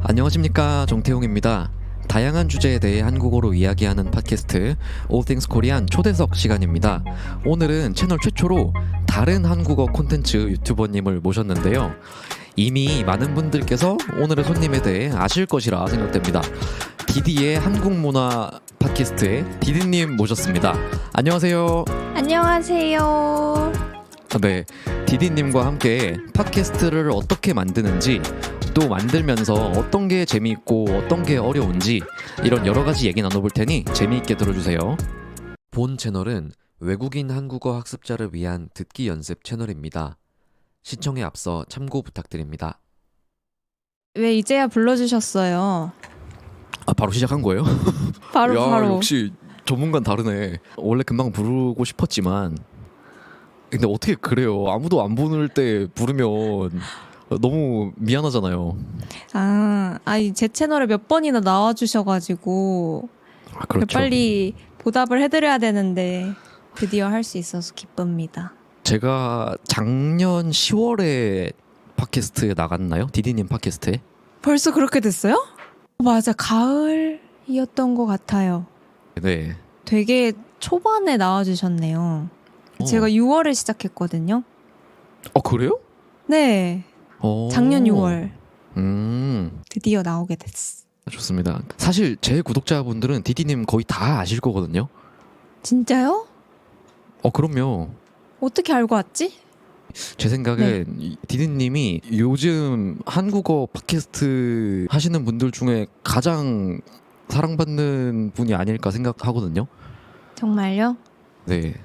안녕하십니까, 정태용입니다. 다양한 주제에 대해 한국어로 이야기하는 팟캐스트 All Things Korean 초대석 시간입니다. 오늘은 채널 최초로 다른 한국어 콘텐츠 유튜버님을 모셨는데요. 이미 많은 분들께서 오늘의 손님에 대해 아실 것이라 생각됩니다. 디디의 한국문화 팟캐스트의 디디님 모셨습니다. 안녕하세요. 안녕하세요. 네, 디디님과 함께 팟캐스트를 어떻게 만드는지, 또 만들면서 어떤 게 재미있고 어떤 게 어려운지 이런 여러 가지 얘기 나눠볼 테니 재미있게 들어주세요. 본 채널은 외국인 한국어 학습자를 위한 듣기 연습 채널입니다. 시청에 앞서 참고 부탁드립니다. 왜 이제야 불러주셨어요? 바로 시작한 거예요? 바로 야, 바로. 역시 전문가는 다르네. 원래 금방 부르고 싶었지만 근데 어떻게 그래요? 아무도 안 부를 때 부르면 너무 미안하잖아요. 제 채널에 몇 번이나 나와주셔가지고 그렇죠. 빨리 보답을 해드려야 되는데 드디어 할 수 있어서 기쁩니다. 제가 작년 10월에 팟캐스트에 나갔나요? 디디님 팟캐스트에? 벌써 그렇게 됐어요? 맞아, 가을이었던 것 같아요. 네. 되게 초반에 나와주셨네요. 제가 6월에 시작했거든요. 그래요? 네, 작년 6월 음, 드디어 나오게 됐어. 좋습니다. 사실 제 구독자분들은 디디님 거의 다 아실 거거든요. 진짜요? 그럼요. 어떻게 알고 왔지? 제 생각엔 디디님이 요즘 한국어 팟캐스트 하시는 분들 중에 가장 사랑받는 분이 아닐까 생각하거든요. 정말요? 네.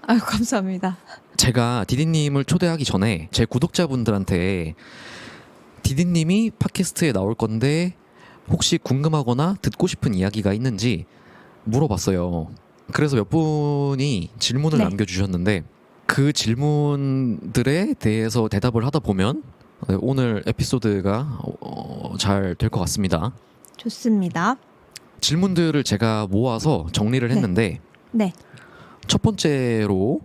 아유, 감사합니다. 제가 디디님을 초대하기 전에 제 구독자분들한테 디디님이 팟캐스트에 나올 건데 혹시 궁금하거나 듣고 싶은 이야기가 있는지 물어봤어요. 그래서 몇 분이 질문을 네. 남겨주셨는데 그 질문들에 대해서 대답을 하다 보면 오늘 에피소드가 잘 될 것 같습니다. 좋습니다. 질문들을 제가 모아서 정리를 했는데 네. 첫 번째로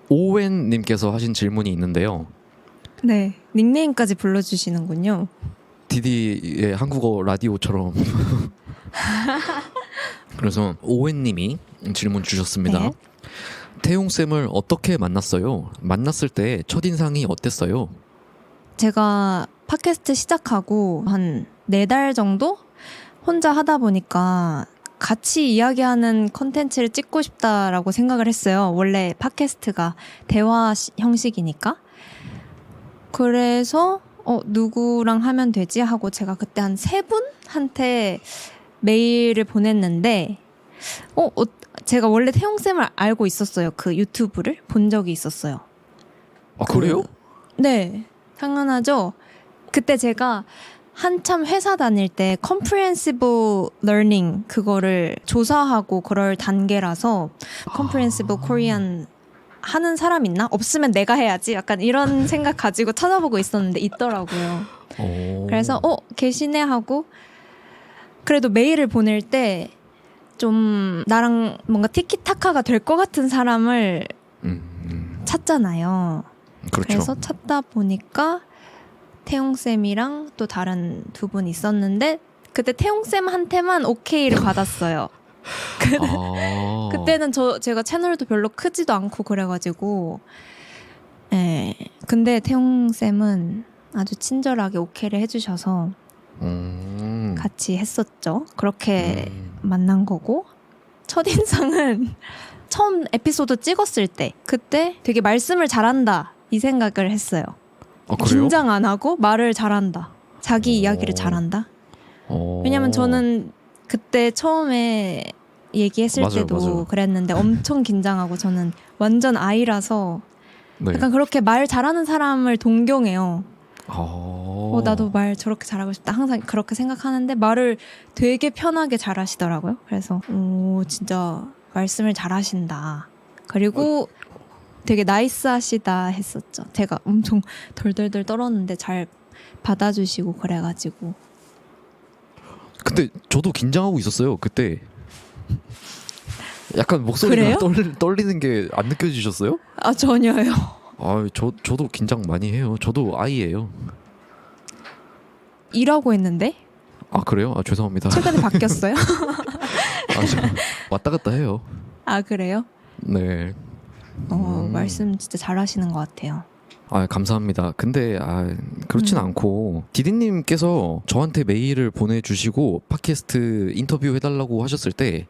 오웬님께서 하신 질문이 있는데요. 네. 닉네임까지 불러주시는군요. 디디의 한국어 라디오처럼. 그래서 오웬님이 질문 주셨습니다. 네. 태용쌤을 어떻게 만났어요? 만났을 때 첫인상이 어땠어요? 제가 팟캐스트 시작하고 한 4달 정도 혼자 하다 보니까 같이 이야기하는 컨텐츠를 찍고 싶다라고 생각을 했어요. 원래 팟캐스트가 대화 형식이니까. 그래서 누구랑 하면 되지 하고 제가 그때 한 3분한테 메일을 보냈는데 제가 원래 태용쌤을 알고 있었어요. 그 유튜브를 본 적이 있었어요. 그래요? 네, 당연하죠. 그때 제가 한참 회사 다닐 때 comprehensive learning 그거를 조사하고 그럴 단계라서 comprehensive Korean 하는 사람 있나? 없으면 내가 해야지. 약간 이런 생각 가지고 찾아보고 있었는데 있더라고요. 그래서 계시네 하고 그래도 메일을 보낼 때 좀 나랑 뭔가 티키타카가 될 것 같은 사람을 찾잖아요. 그렇죠. 그래서 찾다 보니까 태용쌤이랑 또 다른 2분 있었는데 그때 태용쌤한테만 오케이를 받았어요. 그때는 제가 채널도 별로 크지도 않고 그래가지고 근데 태용쌤은 아주 친절하게 오케이를 해주셔서 같이 했었죠. 그렇게 만난 거고 첫인상은 처음 에피소드 찍었을 때 그때 되게 말씀을 잘한다 이 생각을 했어요. 그래요? 긴장 안 하고 말을 잘한다. 자기 이야기를 잘한다. 왜냐면 저는 그때 처음에 얘기했을 때도 맞아요. 그랬는데 엄청 긴장하고 저는 완전 아이라서 네. 약간 그렇게 말 잘하는 사람을 동경해요. 나도 말 저렇게 잘하고 싶다. 항상 그렇게 생각하는데 말을 되게 편하게 잘하시더라고요. 그래서 진짜 말씀을 잘하신다. 그리고 되게 나이스하시다 했었죠. 제가 엄청 덜덜덜 떨었는데 잘 받아주시고 그래가지고. 근데 저도 긴장하고 있었어요 그때. 약간 목소리가 떨리는 게 안 느껴지셨어요? 전혀요. 저도 긴장 많이 해요. 저도 아이예요. 일하고 했는데 아 그래요? 아 죄송합니다. 최근에 바뀌었어요? 저 왔다 갔다 해요. 아 그래요? 네. 말씀 진짜 잘하시는 것 같아요. 아 감사합니다. 근데 그렇진 않고 디디님께서 저한테 메일을 보내주시고 팟캐스트 인터뷰 해달라고 하셨을 때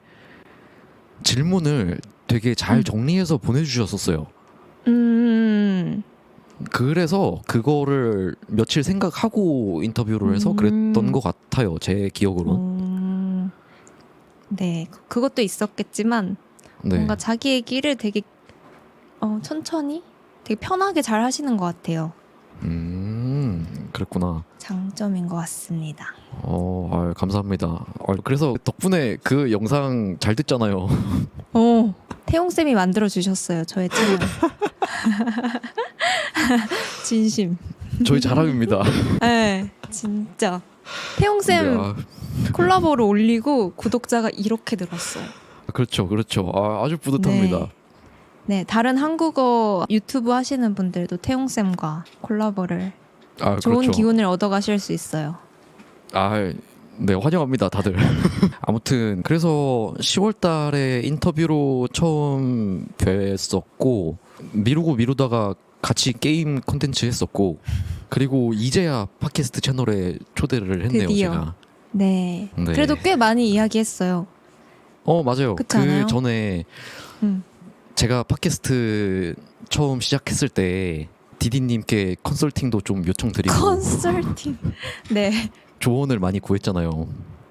질문을 되게 잘 정리해서 보내주셨었어요. 그래서 그거를 며칠 생각하고 인터뷰를 해서 그랬던 것 같아요. 제 기억으로. 네, 그것도 있었겠지만 네. 뭔가 자기 얘기를 되게 천천히 되게 편하게 잘 하시는 것 같아요. 그랬구나. 장점인 것 같습니다. 감사합니다. 그래서 덕분에 그 영상 잘 됐잖아요. 태용쌤이 만들어 주셨어요. 저의 채널. 진심. 저희 자랑입니다. 네, 진짜. 태용쌤 콜라보를 올리고 구독자가 이렇게 늘었어요. 그렇죠. 아주 뿌듯합니다. 네, 다른 한국어 유튜브 하시는 분들도 태용쌤과 콜라보를 좋은 그렇죠. 기운을 얻어가실 수 있어요. 네, 환영합니다, 다들. 아무튼 그래서 10월 달에 인터뷰로 처음 뵀었고 미루다가 같이 게임 콘텐츠 했었고 그리고 이제야 팟캐스트 채널에 초대를 했네요, 드디어. 제가. 네. 네. 그래도 꽤 많이 이야기했어요. 맞아요. 그렇지 않아요? 전에 제가 팟캐스트 처음 시작했을 때 디디님께 컨설팅도 좀 요청드리고 컨설팅. 네. 조언을 많이 구했잖아요.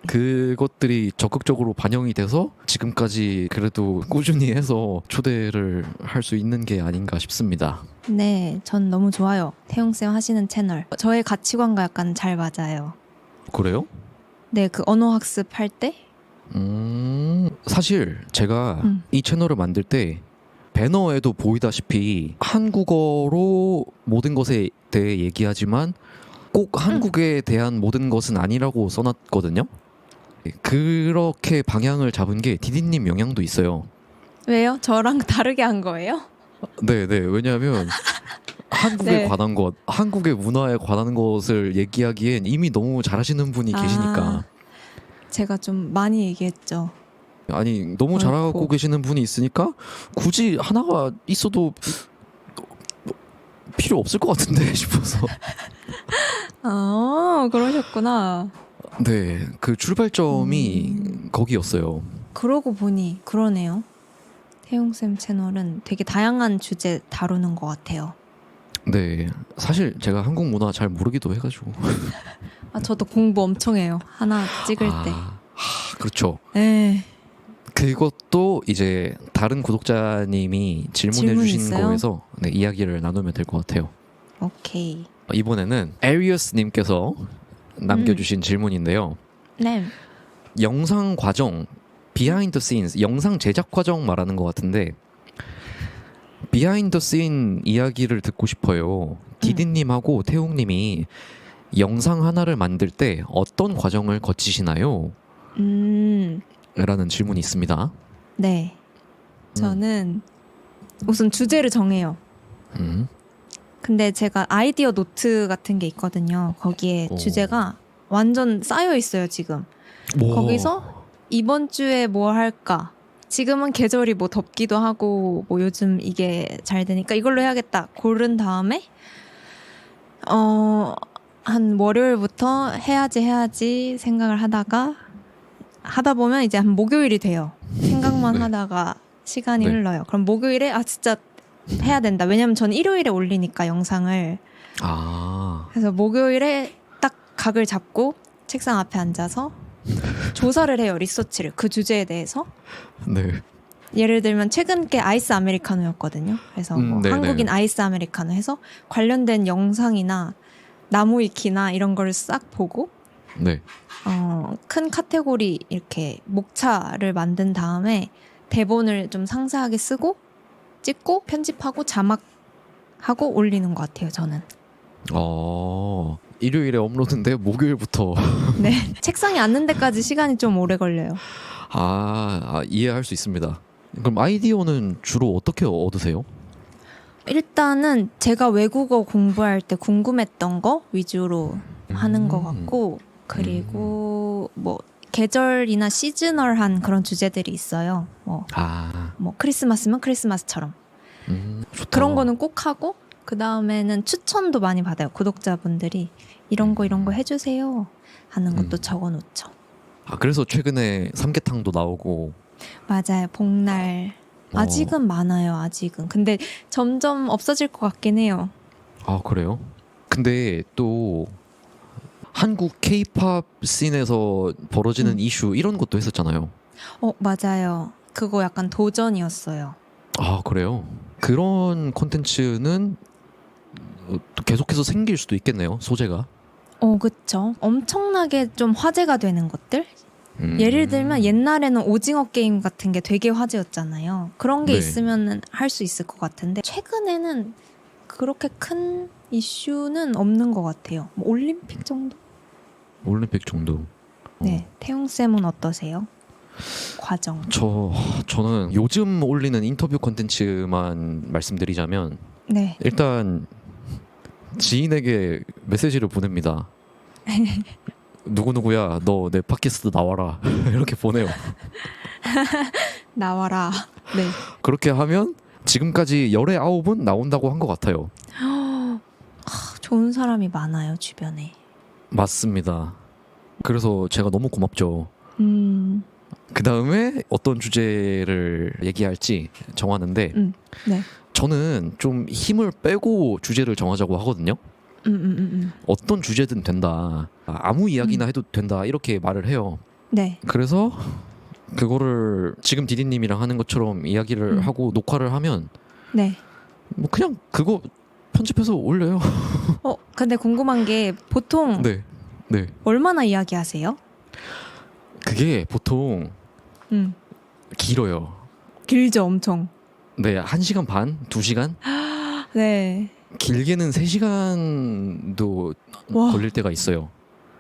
그것들이 적극적으로 반영이 돼서 지금까지 그래도 꾸준히 해서 초대를 할 수 있는 게 아닌가 싶습니다. 네, 전 너무 좋아요. 태용쌤 하시는 채널. 저의 가치관과 약간 잘 맞아요. 그래요? 네, 그 언어 학습할 때? 사실 제가 이 채널을 만들 때 배너에도 보이다시피 한국어로 모든 것에 대해 얘기하지만 꼭 한국에 대한 모든 것은 아니라고 써놨거든요. 그렇게 방향을 잡은 게 디디님 영향도 있어요. 왜요? 저랑 다르게 한 거예요? 네. 왜냐하면 한국에 네. 관한 것, 한국의 문화에 관한 것을 얘기하기엔 이미 너무 잘하시는 분이 계시니까. 제가 좀 많이 얘기했죠. 아니 너무 잘하고 어이구. 계시는 분이 있으니까 굳이 하나가 있어도 필요 없을 것 같은데 싶어서. 그러셨구나. 네, 그 출발점이 거기였어요. 그러고 보니 그러네요. 태용쌤 채널은 되게 다양한 주제 다루는 것 같아요. 네, 사실 제가 한국 문화 잘 모르기도 해가지고. 저도 공부 엄청 해요. 하나 찍을 때. 그렇죠. 네. 그것도 이제 다른 구독자님이 질문해 질문 주신 있어요? 거에서 이야기를 나누면 될 것 같아요. 오케이. 이번에는 에리어스님께서 남겨주신 질문인데요. 네. 영상 과정, 비하인드 씬스, 영상 제작 과정 말하는 것 같은데 비하인드 씬 이야기를 듣고 싶어요. 디디님하고 태웅님이 영상 하나를 만들 때 어떤 과정을 거치시나요? 라는 질문이 있습니다. 네. 저는 우선 주제를 정해요. 근데 제가 아이디어 노트 같은 게 있거든요. 거기에 주제가 완전 쌓여 있어요, 지금. 거기서 이번 주에 뭐 할까? 지금은 계절이 뭐 덥기도 하고 뭐 요즘 이게 잘 되니까 이걸로 해야겠다. 고른 다음에 한 월요일부터 해야지 생각을 하다 보면 이제 한 목요일이 돼요. 생각만 하다가 시간이 흘러요. 그럼 목요일에 진짜 해야 된다. 왜냐면 전 일요일에 올리니까 영상을. 그래서 목요일에 딱 각을 잡고 책상 앞에 앉아서 조사를 해요. 리서치를. 그 주제에 대해서. 네. 예를 들면 최근 게 아이스 아메리카노였거든요. 그래서 뭐 한국인 아이스 아메리카노 해서 관련된 영상이나 나무위키나 이런 걸 싹 보고 네. 큰 카테고리 이렇게 목차를 만든 다음에 대본을 좀 상세하게 쓰고 찍고 편집하고 자막하고 올리는 것 같아요. 저는. 일요일에 업로드인데 목요일부터. 네. 책상에 앉는 데까지 시간이 좀 오래 걸려요. 이해할 수 있습니다. 그럼 아이디어는 주로 어떻게 얻으세요? 일단은 제가 외국어 공부할 때 궁금했던 거 위주로 하는 것 같고, 그리고 뭐 계절이나 시즈널한 그런 주제들이 있어요. 뭐 크리스마스면 크리스마스처럼 좋다. 그런 거는 꼭 하고, 그 다음에는 추천도 많이 받아요. 구독자분들이 이런 거 해주세요 하는 것도 적어놓죠. 그래서 최근에 삼계탕도 나오고. 맞아요. 복날 아직은 많아요. 아직은. 근데 점점 없어질 것 같긴 해요. 그래요? 근데 또 한국 K-팝 씬에서 벌어지는 이슈 이런 것도 했었잖아요. 맞아요. 그거 약간 도전이었어요. 그래요? 그런 콘텐츠는 또 계속해서 생길 수도 있겠네요, 소재가. 그쵸. 엄청나게 좀 화제가 되는 것들? 예를 들면 옛날에는 오징어 게임 같은 게 되게 화제였잖아요. 그런 게 네. 있으면 할 수 있을 것 같은데 최근에는 그렇게 큰 이슈는 없는 것 같아요. 뭐 올림픽 정도? 올림픽 정도. 네. 태용쌤은 어떠세요? 과정. 저는 요즘 올리는 인터뷰 콘텐츠만 말씀드리자면 네. 일단 지인에게 메시지를 보냅니다. 누구누구야, 너 내 팟캐스트 나와라. 이렇게 보내요. 나와라. 네. 그렇게 하면 지금까지 열의 9은 나온다고 한 것 같아요. 좋은 사람이 많아요, 주변에. 맞습니다. 그래서 제가 너무 고맙죠. 그 다음에 어떤 주제를 얘기할지 정하는데 네. 저는 좀 힘을 빼고 주제를 정하자고 하거든요. 어떤 주제든 된다. 아무 이야기나 해도 된다. 이렇게 말을 해요. 네. 그래서 그거를 지금 디디님이랑 하는 것처럼 이야기를 하고 녹화를 하면 네. 뭐 그냥 그거 편집해서 올려요. 근데 궁금한 게 보통 네. 얼마나 이야기하세요? 그게 보통 길어요. 길죠, 엄청. 네, 1시간 반, 2시간? 네. 길게는 3시간도 와. 걸릴 때가 있어요.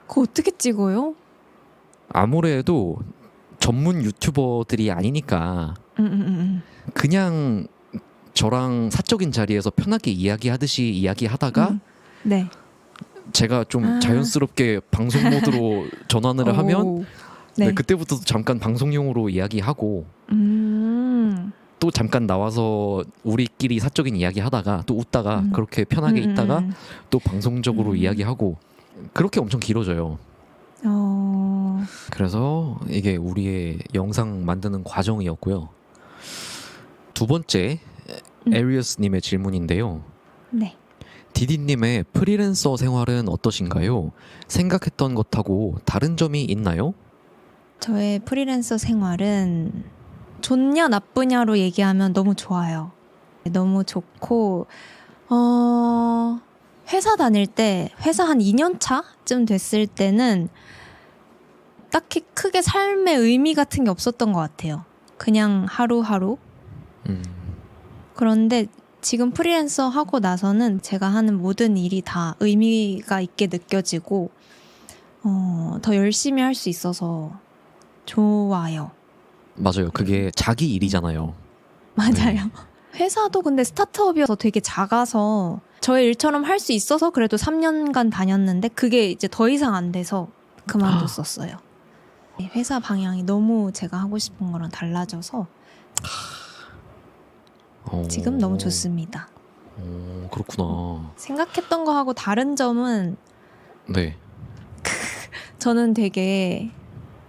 그거 어떻게 찍어요? 아무래도 전문 유튜버들이 아니니까 그냥 저랑 사적인 자리에서 편하게 이야기하듯이 이야기하다가 네. 제가 좀 자연스럽게 방송 모드로 전환을 하면 네. 그때부터 잠깐 방송용으로 이야기하고 또 잠깐 나와서 우리끼리 사적인 이야기하다가 또 웃다가 그렇게 편하게 있다가 또 방송적으로 이야기하고 그렇게 엄청 길어져요. 그래서 이게 우리의 영상 만드는 과정이었고요. 두 번째 에리어스님의 질문인데요. 네. 디디님의 프리랜서 생활은 어떠신가요? 생각했던 것하고 다른 점이 있나요? 저의 프리랜서 생활은 좋냐 나쁘냐로 얘기하면 너무 좋아요. 너무 좋고 회사 다닐 때 회사 한 2년 차쯤 됐을 때는 딱히 크게 삶의 의미 같은 게 없었던 것 같아요. 그냥 하루하루. 그런데 지금 프리랜서 하고 나서는 제가 하는 모든 일이 다 의미가 있게 느껴지고 더 열심히 할 수 있어서 좋아요. 맞아요. 그게 자기 일이잖아요. 맞아요. 회사도 근데 스타트업이어서 되게 작아서 저의 일처럼 할 수 있어서 그래도 3년간 다녔는데 그게 이제 더 이상 안 돼서 그만뒀었어요. 회사 방향이 너무 제가 하고 싶은 거랑 달라져서 지금 너무 좋습니다. 그렇구나. 생각했던 거하고 다른 점은 네. 저는 되게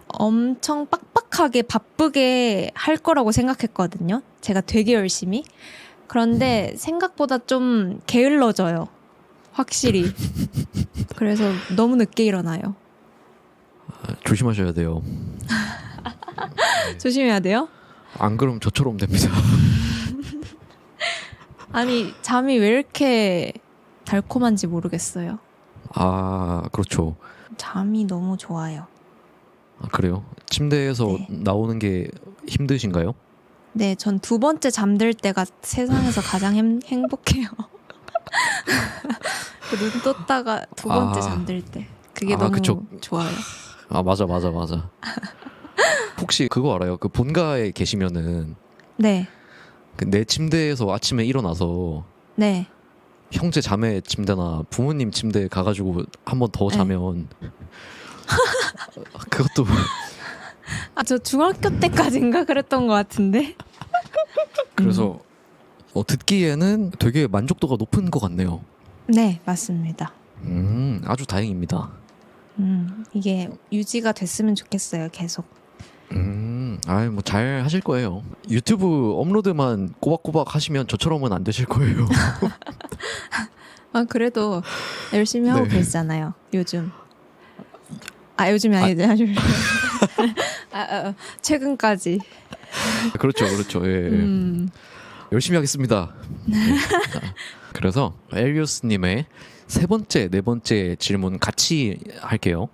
엄청 빡빡하게 바쁘게 할 거라고 생각했거든요. 제가 되게 열심히. 그런데 생각보다 좀 게을러져요. 확실히. 그래서 너무 늦게 일어나요. 조심하셔야 돼요. 조심해야 돼요? 안 그러면 저처럼 됩니다. 아니, 잠이 왜 이렇게 달콤한지 모르겠어요. 그렇죠. 잠이 너무 좋아요. 그래요? 침대에서 네. 나오는 게 힘드신가요? 네, 전 두 번째 잠들 때가 세상에서 가장 행복해요. 눈 떴다가 두 번째 잠들 때. 그게 너무 그쵸. 좋아요. 맞아. 혹시 그거 알아요? 그 본가에 계시면은 네, 내 침대에서 아침에 일어나서 네. 형제 자매 침대나 부모님 침대에 가가지고 한 번 더 네. 자면 그것도 아, 저 중학교 때까지인가 그랬던 것 같은데. 그래서 듣기에는 되게 만족도가 높은 것 같네요. 네, 맞습니다. 아주 다행입니다. 이게 유지가 됐으면 좋겠어요, 계속. 아이 뭐 잘 하실 거예요. 유튜브 업로드만 꼬박꼬박 하시면 저처럼은 안 되실 거예요. 아, 그래도 열심히 하고 네. 계시잖아요, 요즘. 아, 요즘이 아니죠. 최근까지. 그렇죠, 그렇죠. 예. 열심히 하겠습니다. 네. 그래서 엘리오스님의 세 번째, 네 번째 질문 같이 할게요.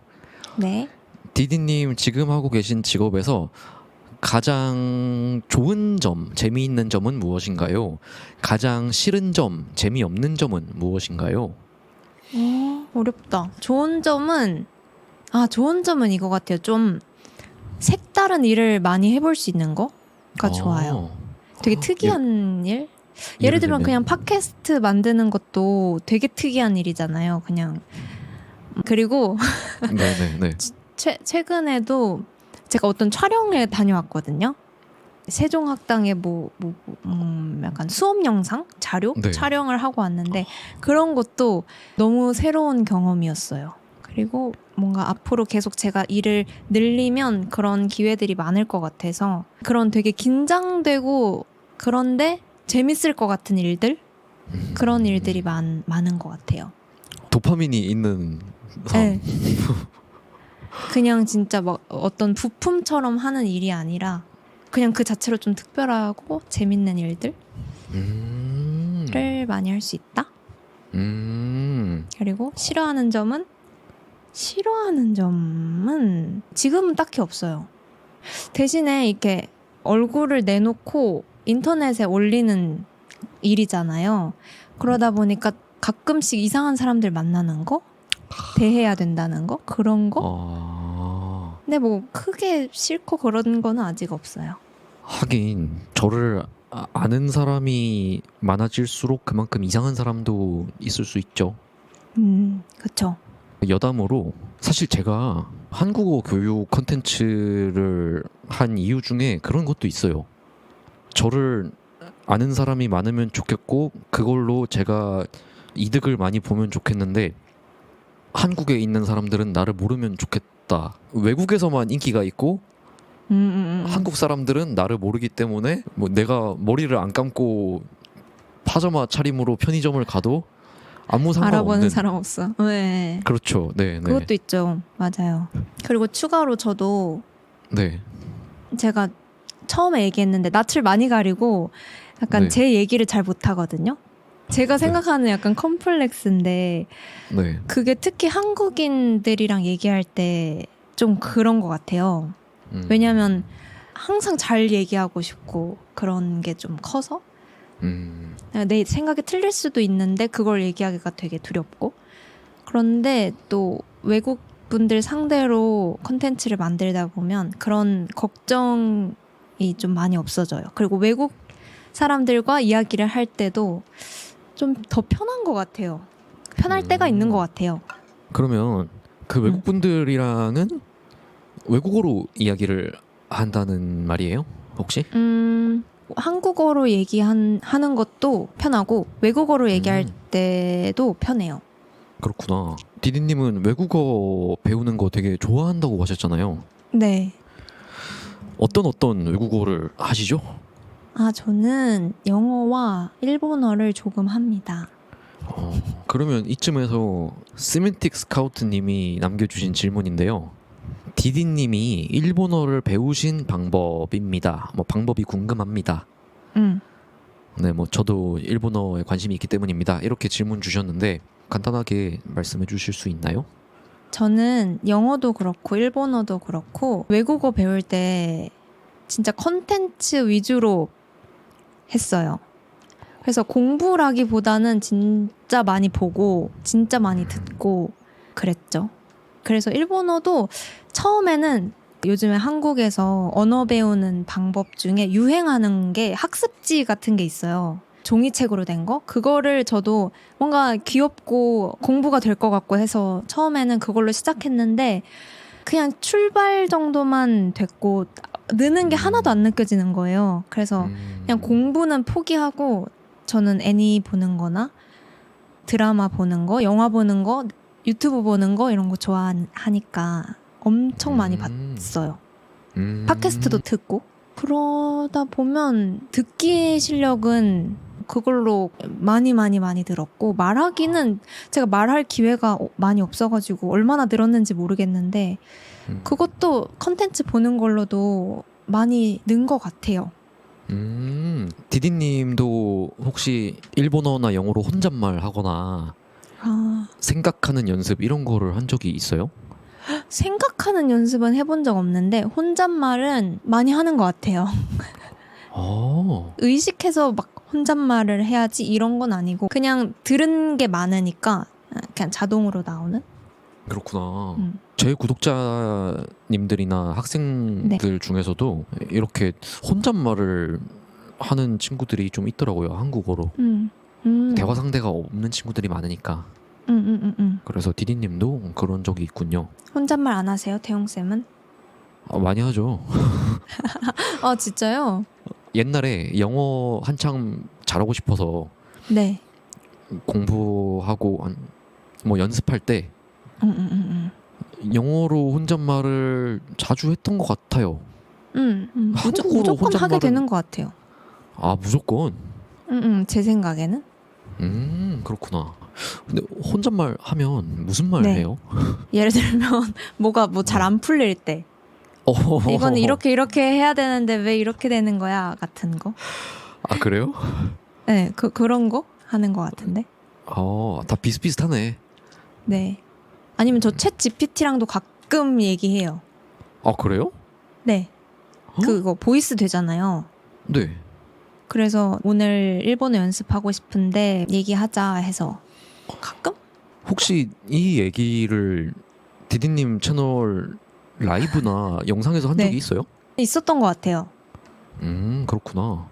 네. 디디님 지금 하고 계신 직업에서 가장 좋은 점, 재미있는 점은 무엇인가요? 가장 싫은 점, 재미없는 점은 무엇인가요? 어렵다. 좋은 점은 이거 같아요. 좀 색다른 일을 많이 해볼 수 있는 거가 좋아요. 되게 특이한 일? 예를 들면 그냥 팟캐스트 만드는 것도 되게 특이한 일이잖아요. 그냥. 그리고 네네네. 최근에도 제가 어떤 촬영에 다녀왔거든요. 세종학당의 약간 수업 영상 자료 네. 촬영을 하고 왔는데 그런 것도 너무 새로운 경험이었어요. 그리고 뭔가 앞으로 계속 제가 일을 늘리면 그런 기회들이 많을 것 같아서 그런 되게 긴장되고 그런데 재밌을 것 같은 일들 그런 일들이 많은 것 같아요. 도파민이 있는 삶. 네. 그냥 진짜 막 어떤 부품처럼 하는 일이 아니라 그냥 그 자체로 좀 특별하고 재밌는 일들을 많이 할 수 있다. 그리고 싫어하는 점은 지금은 딱히 없어요. 대신에 이렇게 얼굴을 내놓고 인터넷에 올리는 일이잖아요. 그러다 보니까 가끔씩 이상한 사람들 만나는 거? 대해야 된다는 거? 그런 거? 근데 뭐 크게 싫고 그런 거는 아직 없어요. 하긴 저를 아는 사람이 많아질수록 그만큼 이상한 사람도 있을 수 있죠. 그쵸. 여담으로 사실 제가 한국어 교육 컨텐츠를 한 이유 중에 그런 것도 있어요. 저를 아는 사람이 많으면 좋겠고 그걸로 제가 이득을 많이 보면 좋겠는데 한국에 있는 사람들은 나를 모르면 좋겠다. 외국에서만 인기가 있고 한국 사람들은 나를 모르기 때문에 뭐 내가 머리를 안 감고 파자마 차림으로 편의점을 가도 아무 상관없는 알아보는 사람 없어. 네. 그렇죠. 네, 네. 그것도 있죠. 맞아요. 그리고 추가로 저도 네. 제가 처음에 얘기했는데 낯을 많이 가리고 약간 네. 제 얘기를 잘 못하거든요. 제가 생각하는 약간 컴플렉스인데 네. 그게 특히 한국인들이랑 얘기할 때 좀 그런 것 같아요. 왜냐하면 항상 잘 얘기하고 싶고 그런 게 좀 커서 내 생각이 틀릴 수도 있는데 그걸 얘기하기가 되게 두렵고 그런데 또 외국 분들 상대로 컨텐츠를 만들다 보면 그런 걱정이 좀 많이 없어져요. 그리고 외국 사람들과 이야기를 할 때도 좀 더 편한 것 같아요. 편할 때가 있는 것 같아요. 그러면 그 외국 분들이랑은 외국어로 이야기를 한다는 말이에요? 혹시? 한국어로 하는 것도 편하고 외국어로 얘기할 때도 편해요. 그렇구나. 디디님은 외국어 배우는 거 되게 좋아한다고 하셨잖아요. 네. 어떤 외국어를 하시죠? 저는 영어와 일본어를 조금 합니다. 그러면 이쯤에서 시멘틱 스카우트님이 남겨주신 질문인데요. 디디님이 일본어를 배우신 방법입니다. 뭐 방법이 궁금합니다. 네, 뭐 저도 일본어에 관심이 있기 때문입니다. 이렇게 질문 주셨는데 간단하게 말씀해 주실 수 있나요? 저는 영어도 그렇고 일본어도 그렇고 외국어 배울 때 진짜 컨텐츠 위주로 했어요. 그래서 공부라기보다는 진짜 많이 보고 진짜 많이 듣고 그랬죠. 그래서 일본어도 처음에는 요즘에 한국에서 언어 배우는 방법 중에 유행하는 게 학습지 같은 게 있어요. 종이책으로 된 거? 그거를 저도 뭔가 귀엽고 공부가 될 것 같고 해서 처음에는 그걸로 시작했는데 그냥 출발 정도만 됐고 느는 게 하나도 안 느껴지는 거예요. 그래서 그냥 공부는 포기하고 저는 애니 보는 거나 드라마 보는 거, 영화 보는 거, 유튜브 보는 거 이런 거 좋아하니까 엄청 많이 봤어요. 팟캐스트도 듣고 그러다 보면 듣기 실력은 그걸로 많이 들었고 말하기는 제가 말할 기회가 많이 없어가지고 얼마나 늘었는지 모르겠는데 그것도 컨텐츠 보는 걸로도 많이 는 것 같아요. 디디님도 혹시 일본어나 영어로 혼잣말 하거나 생각하는 연습 이런 거를 한 적이 있어요? 생각하는 연습은 해본 적 없는데 혼잣말은 많이 하는 것 같아요. 의식해서 막 혼잣말을 해야지 이런 건 아니고 그냥 들은 게 많으니까 그냥 자동으로 나오는? 그렇구나. 제 구독자님들이나 학생들 중에서도 이렇게 혼잣말을 하는 친구들이 좀 있더라고요. 한국어로. 대화 상대가 없는 친구들이 많으니까. 그래서 디디님도 그런 적이 있군요. 혼잣말 안 하세요, 태용쌤은? 많이 하죠. 아, 진짜요? 옛날에 영어 한창 잘하고 싶어서 네. 공부하고 뭐 연습할 때 영어로 혼잣말을 자주 했던 것 같아요. 한국어로 무조건 하게 되는 것 같아요. 아, 무조건? 제 생각에는. 그렇구나. 근데 혼잣말 하면 무슨 말 네. 해요? 예를 들면 뭐가 뭐 잘 안 풀릴 때 이거는 이렇게 해야 되는데 왜 이렇게 되는 거야 같은 거. 아, 그래요? 네, 그런 거 하는 것 같은데. 다 비슷비슷하네. 네. 아니면 저 챗 GPT랑도 가끔 얘기해요. 아, 그래요? 네. 그거 보이스 되잖아요. 네. 그래서 오늘 일본어 연습하고 싶은데 얘기하자 해서 가끔? 혹시 이 얘기를 디디님 채널 라이브나 영상에서 한 적이 네. 있어요? 있었던 것 같아요. 그렇구나.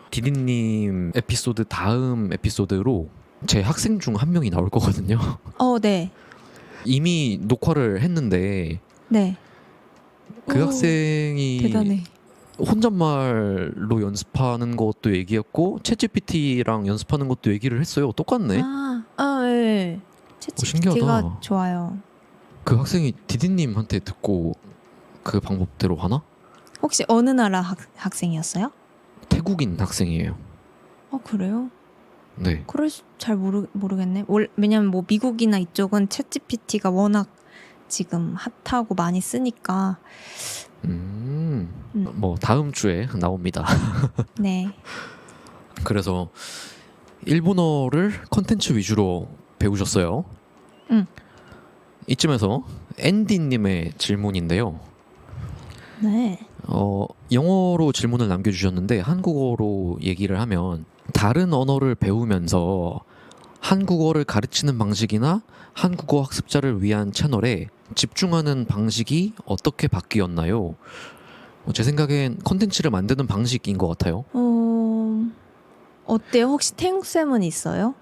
디디님 에피소드 다음 에피소드로 제 학생 중 한 명이 나올 거거든요. 네. 이미 녹화를 했는데 네. 그 오, 학생이 대단해. 혼잣말로 연습하는 것도 얘기했고 챗GPT랑 연습하는 것도 얘기를 했어요. 똑같네. 네. 신기하다. 챗GPT가 좋아요. 그 학생이 디디님한테 듣고 그 방법대로 하나? 혹시 어느 나라 학생이었어요? 태국인 학생이에요. 그래요? 네. 그럴 잘 모르겠네. 왜냐면 뭐 미국이나 이쪽은 챗GPT가 워낙 지금 핫하고 많이 쓰니까. 뭐 다음 주에 나옵니다. 네. 그래서 일본어를 컨텐츠 위주로 배우셨어요. 이쯤에서 앤디님의 질문인데요. 네. 영어로 질문을 남겨주셨는데 한국어로 얘기를 하면 다른 언어를 배우면서 한국어를 가르치는 방식이나 한국어 학습자를 위한 채널에 집중하는 방식이 어떻게 바뀌었나요? 제 생각엔 컨텐츠를 만드는 방식인 것 같아요. 어때요? 혹시 태용쌤은 있어요?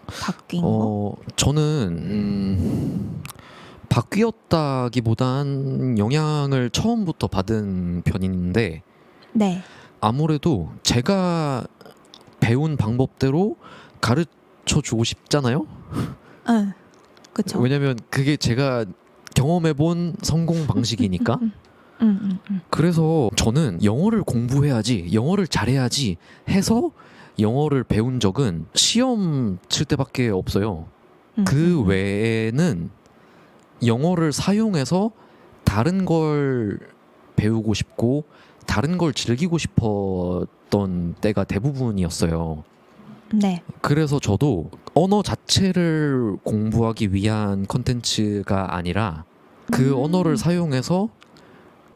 바뀐 거? 저는 바뀌었다기보단 영향을 처음부터 받은 편인데 네. 아무래도 제가 배운 방법대로 가르쳐 주고 싶잖아요. 그렇죠. 왜냐면 그게 제가 경험해본 성공 방식이니까. 그래서 저는 영어를 공부해야지, 영어를 잘해야지 해서 영어를 배운 적은 시험 칠 때밖에 없어요. 그 외에는 영어를 사용해서 다른 걸 배우고 싶고 다른 걸 즐기고 싶었던 때가 대부분이었어요. 네. 그래서 저도 언어 자체를 공부하기 위한 컨텐츠가 아니라 그 언어를 사용해서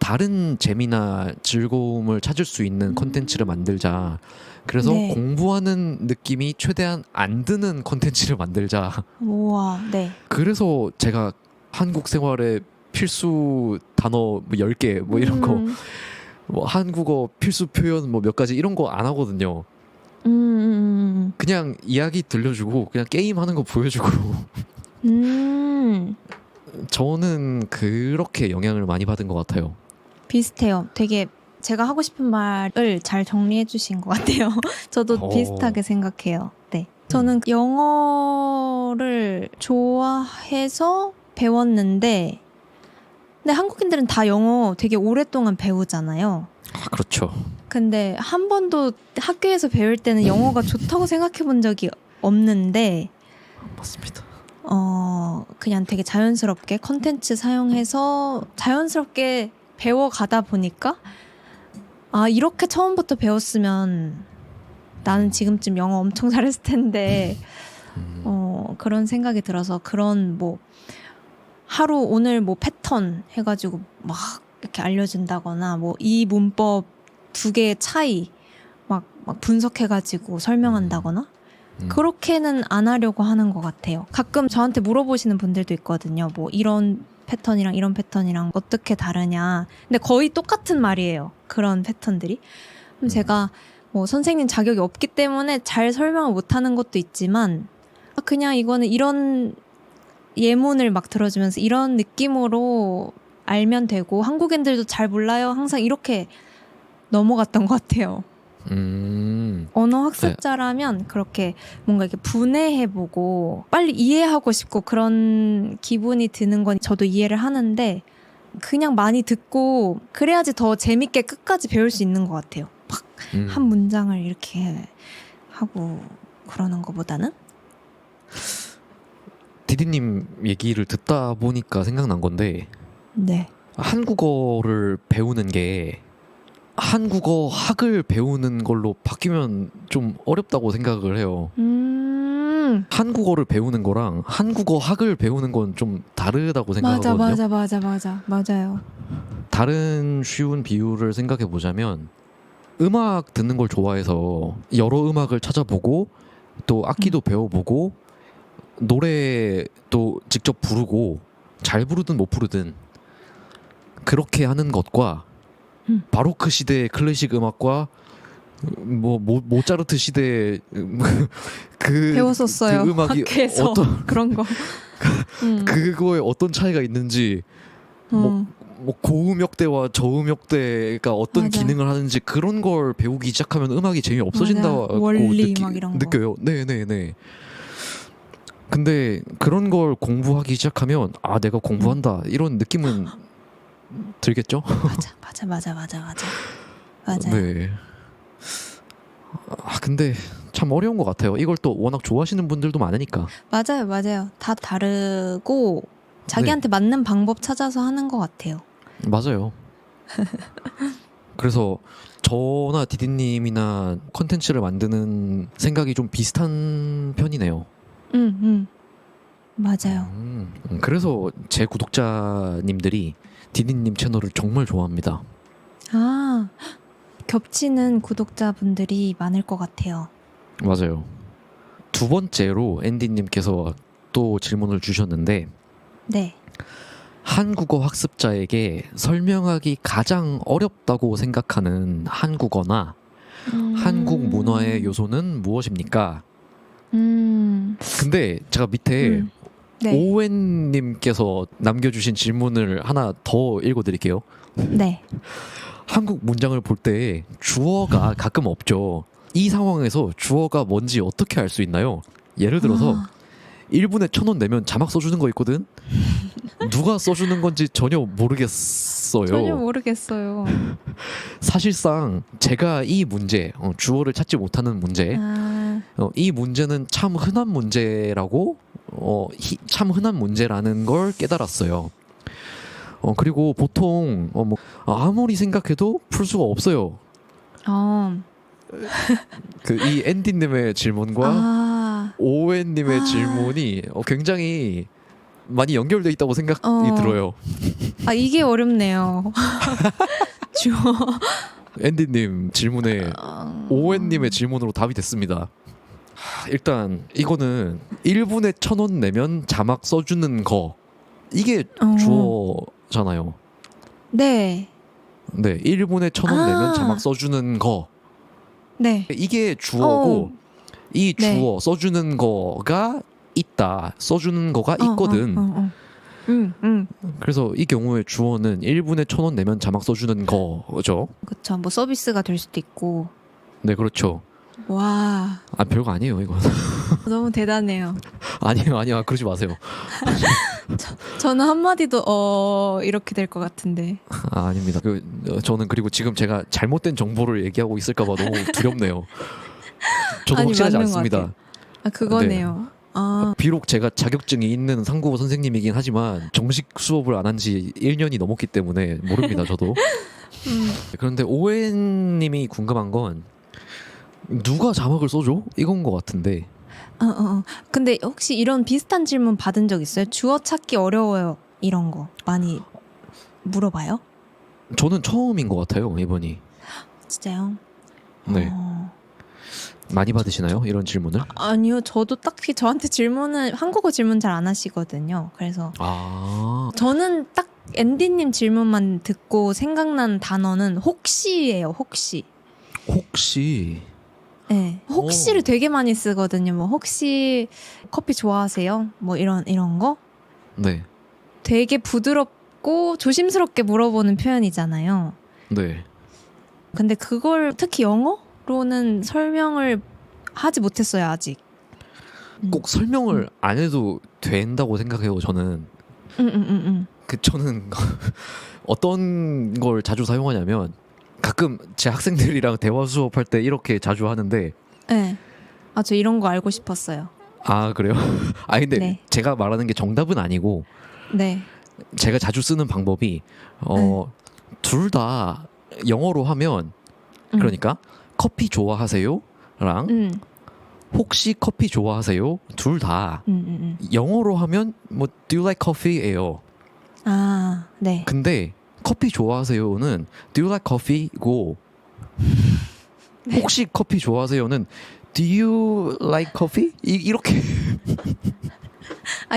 다른 재미나 즐거움을 찾을 수 있는 컨텐츠를 만들자. 그래서 네. 공부하는 느낌이 최대한 안 드는 컨텐츠를 만들자. 우와, 네. 그래서 제가 한국 생활의 필수 단어 뭐 10개 뭐 이런 거 뭐 한국어 필수 표현 뭐 몇 가지 이런 거 안 하거든요. 그냥 이야기 들려주고 그냥 게임하는 거 보여주고 저는 그렇게 영향을 많이 받은 것 같아요. 비슷해요. 되게 제가 하고 싶은 말을 잘 정리해 주신 것 같아요. 저도 비슷하게 생각해요. 네. 저는 영어를 좋아해서 배웠는데, 근데 한국인들은 다 영어 되게 오랫동안 배우잖아요. 아, 그렇죠. 근데 한 번도 학교에서 배울 때는 영어가 좋다고 생각해 본 적이 없는데, 맞습니다. 그냥 되게 자연스럽게 컨텐츠 사용해서 자연스럽게 배워가다 보니까 아, 이렇게 처음부터 배웠으면 나는 지금쯤 영어 엄청 잘했을 텐데 그런 생각이 들어서 그런 뭐 하루 오늘 뭐 패턴 해가지고 막 이렇게 알려준다거나 뭐 이 문법 두 개의 차이 막 분석해가지고 설명한다거나 그렇게는 안 하려고 하는 것 같아요. 가끔 저한테 물어보시는 분들도 있거든요. 뭐 이런 패턴이랑 이런 패턴이랑 어떻게 다르냐. 근데 거의 똑같은 말이에요. 그런 패턴들이. 그럼 제가 뭐 선생님 자격이 없기 때문에 잘 설명을 못하는 것도 있지만 그냥 이거는 이런 예문을 막 들어주면서 이런 느낌으로 알면 되고 한국인들도 잘 몰라요. 항상 이렇게 넘어갔던 것 같아요. 언어 학습자라면 그렇게 뭔가 이렇게 분해해보고 빨리 이해하고 싶고 그런 기분이 드는 건 저도 이해를 하는데 그냥 많이 듣고 그래야지 더 재밌게 끝까지 배울 수 있는 것 같아요. 막 한 문장을 이렇게 하고 그러는 것보다는. 디디님 얘기를 듣다 보니까 생각난 건데 네. 한국어를 배우는 게 한국어 학을 배우는 걸로 바뀌면 좀 어렵다고 생각을 해요. 한국어를 배우는 거랑 한국어 학을 배우는 건 좀 다르다고 생각하거든요. 맞아요. 다른 쉬운 비유를 생각해 보자면 음악 듣는 걸 좋아해서 여러 음악을 찾아보고 또 악기도 배워보고 노래도 직접 부르고 잘 부르든 못 부르든 그렇게 하는 것과 바로크 시대의 클래식 음악과 뭐 모차르트 시대의 그 배웠었어요. 그 음악이 학교에서 어떤 그런 거. 그거에 어떤 차이가 있는지 뭐 고음역대와 저음역대가 어떤 맞아. 기능을 하는지 그런 걸 배우기 시작하면 음악이 재미 없어진다고 원리 막 이런 거. 느껴요. 네네네. 근데 그런 걸 공부하기 시작하면 아 내가 공부한다 이런 느낌은 들겠죠? 맞아. 네. 아 근데 참 어려운 것 같아요. 이걸 또 워낙 좋아하시는 분들도 많으니까. 맞아요. 다 다르고 자기한테 맞는 방법 찾아서 하는 것 같아요. 맞아요. 그래서 저나 디디님이나 컨텐츠를 만드는 생각이 좀 비슷한 편이네요. 맞아요. 그래서 제 구독자님들이 디디님 채널을 정말 좋아합니다. 아, 겹치는 구독자분들이 많을 것 같아요. 맞아요. 두 번째로 앤디님께서 또 질문을 주셨는데 네. 한국어 학습자에게 설명하기 가장 어렵다고 생각하는 한국어나 한국 문화의 요소는 무엇입니까? 근데 제가 밑에 네. 오웬님께서 남겨주신 질문을 하나 더 읽어드릴게요. 네. 한국 문장을 볼 때 주어가 가끔 없죠. 이 상황에서 주어가 뭔지 어떻게 알 수 있나요? 예를 들어서 1분에 1,000원 내면 자막 써주는 거 있거든? 누가 써주는 건지 전혀 모르겠어요. 전혀 모르겠어요. 사실상 제가 이 문제, 주어를 찾지 못하는 문제, 이 문제는 참 흔한 문제라고, 참 흔한 문제라는 걸 깨달았어요. 그리고 보통 아무리 생각해도 풀 수가 없어요. 이 앤디님의 질문과 오웬님의 질문이 굉장히 많이 연결돼 있다고 생각이 들어요. 아, 이게 어렵네요. 주어. 앤디님 질문에 오웬님의 질문으로 답이 됐습니다. 일단 이거는 1분에 1,000원 내면 자막 써주는 거 이게 주어잖아요. 네. 네, 1분에 1,000원 내면 자막 써주는 거. 네. 이게 주어고 이 네. 주어 써주는 거가 있다. 써주는 거가 있거든. 그래서 이 경우에 주어는 1분에 1,000원 내면 자막 써주는 거죠. 그쵸. 뭐 서비스가 될 수도 있고. 네, 그렇죠. 와, 아, 별거 아니에요, 이건. 너무 대단해요. 아니요, 그러지 마세요. 저는 한마디도 이렇게 될 것 같은데. 아, 아닙니다. 저는 그리고 지금 제가 잘못된 정보를 얘기하고 있을까봐 너무 두렵네요. 저도 아니, 확실하지 맞는 것 않습니다. 같아요. 아, 그거네요. 아, 비록 제가 자격증이 있는 한국어 선생님이긴 하지만 정식 수업을 안 한 지 1년이 넘었기 때문에 모릅니다, 저도. 그런데 오웬님이 궁금한 건 누가 자막을 써줘? 이건 것 같은데. 근데 혹시 이런 비슷한 질문 받은 적 있어요? 주어 찾기 어려워요. 이런 거 많이 물어봐요? 저는 처음인 것 같아요, 이번이. 진짜요? 네. 많이 받으시나요? 이런 질문을? 아니요. 저도 딱히 저한테 질문은 한국어 질문 잘 안 하시거든요. 그래서 아, 저는 딱 앤디님 질문만 듣고 생각난 단어는 혹시예요. 혹시. 혹시 네. 혹시를 오. 되게 많이 쓰거든요. 뭐 혹시 커피 좋아하세요? 뭐 이런 거? 네, 되게 부드럽고 조심스럽게 물어보는 표현이잖아요. 네. 근데 그걸 특히 영어로는 설명을 하지 못했어요, 아직. 꼭 설명을 안 해도 된다고 생각해요, 저는. 저는 어떤 걸 자주 사용하냐면 가끔 제 학생들이랑 대화 수업할 때 이렇게 자주 하는데. 네. 아, 저 이런 거 알고 싶었어요. 아, 그래요? 아, 근데 네. 제가 말하는 게 정답은 아니고 네. 제가 자주 쓰는 방법이 둘 다 영어로 하면 그러니까 커피 좋아하세요? 랑 혹시 커피 좋아하세요? 둘 다 영어로 하면 뭐 Do you like coffee예요. 아, 네. 근데 커피 좋아하세요는 Do you like coffee고 혹시 커피 좋아하세요는 Do you like coffee? 이렇게. 아,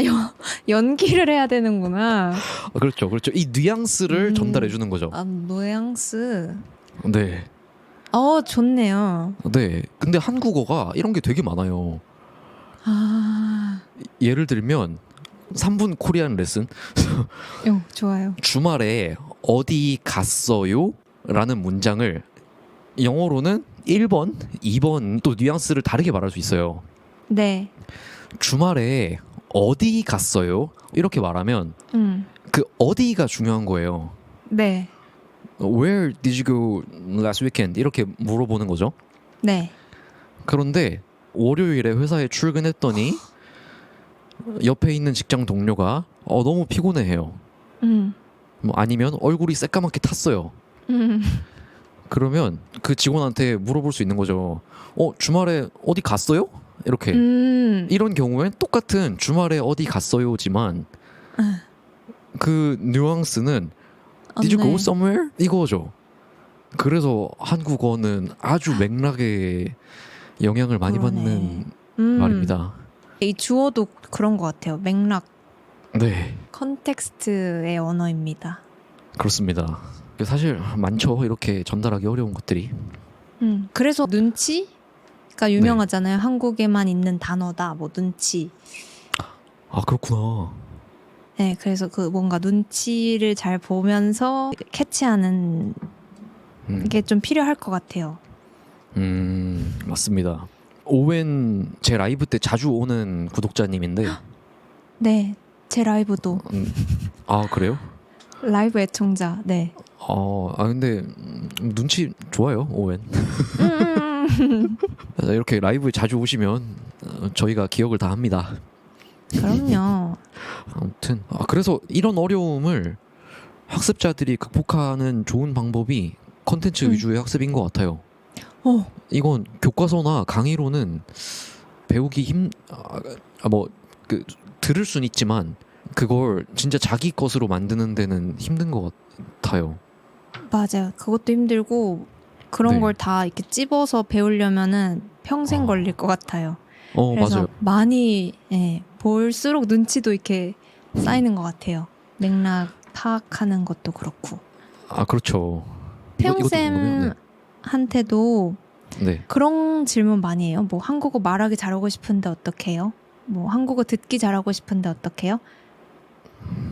연기를 해야 되는구나. 그렇죠. 이 뉘앙스를 전달해 주는 거죠. 아, 뉘앙스. 네. 좋네요. 네. 근데 한국어가 이런 게 되게 많아요. 아, 예를 들면 3분 코리안 레슨. 좋아요. 주말에 어디 갔어요? 라는 문장을 영어로는 1번, 2번 또 뉘앙스를 다르게 말할 수 있어요. 네. 주말에 어디 갔어요? 이렇게 말하면 그 어디가 중요한 거예요. 네. Where did you go last weekend? 이렇게 물어보는 거죠. 네. 그런데 월요일에 회사에 출근했더니 옆에 있는 직장 동료가 너무 피곤해해요. 뭐 아니면 얼굴이 새까맣게 탔어요. 그러면 그 직원한테 물어볼 수 있는 거죠. 주말에 어디 갔어요? 이렇게. 이런 경우엔 똑같은 주말에 어디 갔어요지만 그 뉘앙스는 Did you go somewhere? 이거죠. 그래서 한국어는 아주 맥락에 영향을 많이 받는 말입니다. 이 주어도 그런 것 같아요. 맥락, 네, 컨텍스트의 언어입니다. 그렇습니다. 사실 많죠. 이렇게 전달하기 어려운 것들이. 그래서 눈치가 유명하잖아요. 한국에만 있는 단어다. 뭐 눈치. 아, 그렇구나. 네, 그래서 그 뭔가 눈치를 잘 보면서 캐치하는 게 좀 필요할 것 같아요. 맞습니다. 오웬 제 라이브 때 자주 오는 구독자님인데. 네, 제 라이브도 아, 그래요? 라이브 애청자. 네. 근데 눈치 좋아요, 오웬. 이렇게 라이브에 자주 오시면 저희가 기억을 다 합니다. 그럼요. 아무튼 그래서 이런 어려움을 학습자들이 극복하는 좋은 방법이 컨텐츠 위주의 학습인 것 같아요. 이건 교과서나 강의로는 배우기 들을 순 있지만 그걸 진짜 자기 것으로 만드는 데는 힘든 것 같아요. 맞아요. 그것도 힘들고 그런 네. 걸 다 이렇게 찝어서 배우려면은 평생 걸릴 것 같아요. 그래서 맞아요. 많이 볼수록 눈치도 이렇게 쌓이는 것 같아요. 맥락 파악하는 것도 그렇고. 아, 그렇죠. 이것도 궁금해요. 네. 태용쌤한테도 네. 그런 질문 많이 해요. 뭐 한국어 말하기 잘하고 싶은데 어떻게 해요? 뭐 한국어 듣기 잘하고 싶은데 어떻게 해요?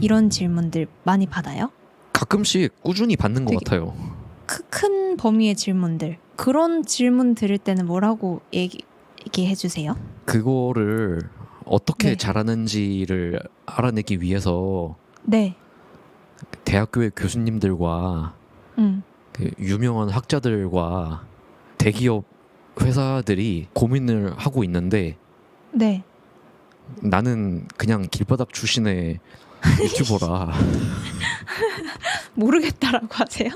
이런 질문들 많이 받아요. 가끔씩 꾸준히 받는 것 되게- 같아요. 큰 범위의 질문들. 그런 질문 들을 때는 뭐라고 얘기해 주세요? 그거를 어떻게 네. 잘하는지를 알아내기 위해서 네. 대학교의 교수님들과 그 유명한 학자들과 대기업 회사들이 고민을 하고 있는데 네. 나는 그냥 길바닥 출신의 유튜버라 모르겠다라고 하세요?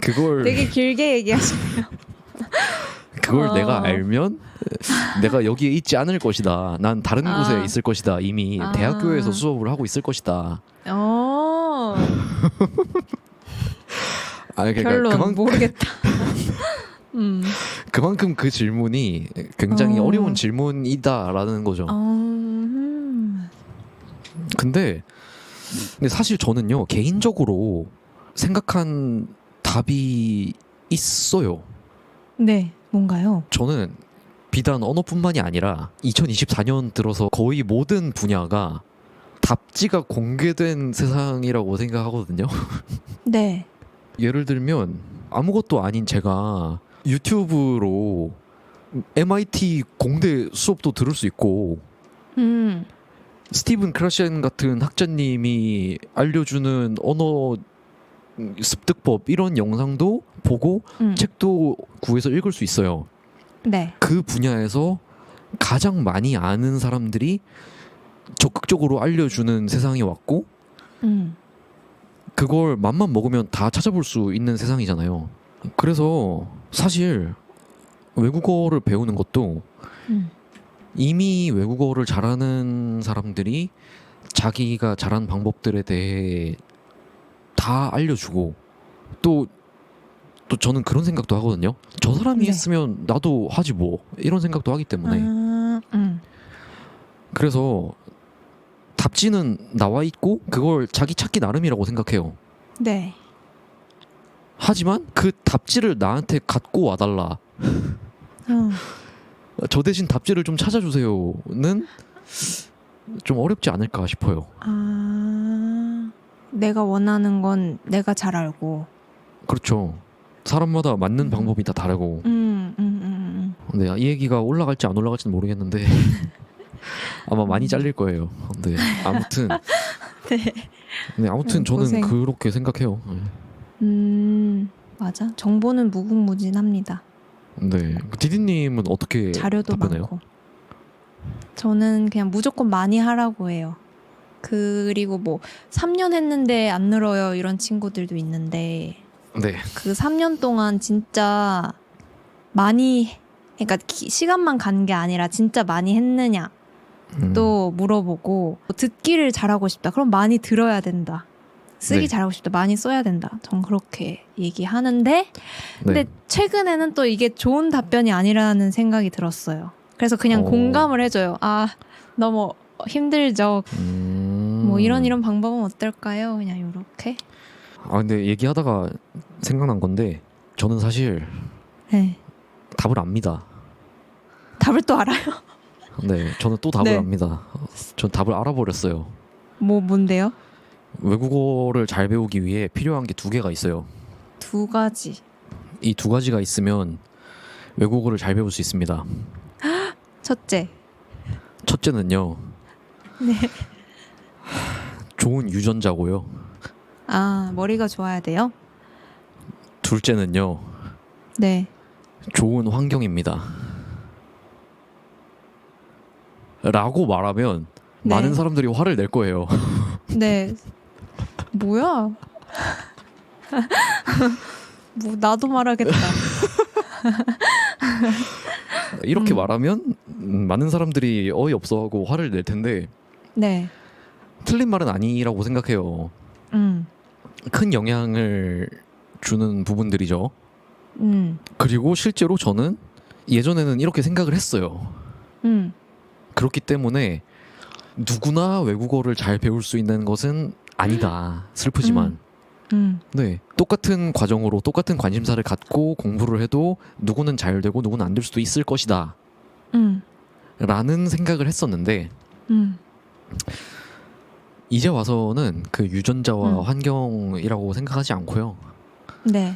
그걸 되게 길게 얘기하시네요. 그걸 어. 내가 알면 내가 여기에 있지 않을 것이다. 난 다른 곳에 아. 있을 것이다. 이미 아. 대학교에서 수업을 하고 있을 것이다. 그러니까 별로 모르겠다. 그만큼 그 질문이 굉장히 어려운 질문이다라는 거죠. 근데 사실 저는요 개인적으로 생각한 답이 있어요. 네, 뭔가요? 저는 비단 언어뿐만이 아니라 2024년 들어서 거의 모든 분야가 답지가 공개된 세상이라고 생각하거든요. 네. 예를 들면 아무것도 아닌 제가 유튜브로 MIT 공대 수업도 들을 수 있고 스티븐 크라시엔 같은 학자님이 알려주는 언어 습득법 이런 영상도 보고 책도 구해서 읽을 수 있어요. 네. 그 분야에서 가장 많이 아는 사람들이 적극적으로 알려주는 세상이 왔고 그걸 맘만 먹으면 다 찾아볼 수 있는 세상이잖아요. 그래서 사실 외국어를 배우는 것도 이미 외국어를 잘하는 사람들이 자기가 잘하는 방법들에 대해 다 알려주고 또 저는 그런 생각도 하거든요. 저 사람이 네. 했으면 나도 하지 뭐 이런 생각도 하기 때문에 그래서 답지는 나와 있고 그걸 자기 찾기 나름이라고 생각해요. 네. 하지만 그 답지를 나한테 갖고 와달라. 저 대신 답지를 좀 찾아주세요는 좀 어렵지 않을까 싶어요. 내가 원하는 건 내가 잘 알고. 그렇죠. 사람마다 맞는 방법이 다 다르고. 근데 이 얘기가 올라갈지 안 올라갈지는 모르겠는데 아마 많이 잘릴 거예요. 근데 아무튼 네, 아무튼 저는 고생. 그렇게 생각해요. 맞아. 정보는 무궁무진합니다. 네, 디디님은 어떻게 자료도 답변해요? 많고. 저는 그냥 무조건 많이 하라고 해요. 그리고 뭐 3년 했는데 안 늘어요 이런 친구들도 있는데 네, 그 3년 동안 진짜 많이 그러니까 시간만 간 게 아니라 진짜 많이 했느냐 또 물어보고 듣기를 잘하고 싶다. 그럼 많이 들어야 된다. 쓰기 네. 잘하고 싶다. 많이 써야 된다. 전 그렇게 얘기하는데 근데 네. 최근에는 또 이게 좋은 답변이 아니라는 생각이 들었어요. 그래서 그냥 공감을 해줘요. 아 너무 힘들죠. 뭐 이런 방법은 어떨까요? 그냥 이렇게. 아 근데 얘기하다가 생각난 건데 저는 사실 네. 답을 압니다. 답을 또 알아요? 네, 저는 또 답을 네. 압니다. 전 답을 알아버렸어요. 뭔데요? 외국어를 잘 배우기 위해 필요한 게 두 개가 있어요. 두 가지. 이 두 가지가 있으면 외국어를 잘 배울 수 있습니다. 첫째. 첫째는요. 네. 좋은 유전자고요. 아 머리가 좋아야 돼요? 둘째는요. 네. 좋은 환경입니다. 라고 말하면 네. 많은 사람들이 화를 낼 거예요. 네. 뭐야? 뭐 나도 말하겠다. 이렇게 말하면 많은 사람들이 어이없어하고 화를 낼 텐데 네. 틀린 말은 아니라고 생각해요. 큰 영향을 주는 부분들이죠. 그리고 실제로 저는 예전에는 이렇게 생각을 했어요. 그렇기 때문에 누구나 외국어를 잘 배울 수 있는 것은 아니다. 슬프지만 네, 똑같은 과정으로 똑같은 관심사를 갖고 공부를 해도 누구는 잘 되고 누구는 안 될 수도 있을 것이다 라는 생각을 했었는데 이제 와서는 그 유전자와 환경이라고 생각하지 않고요. 네.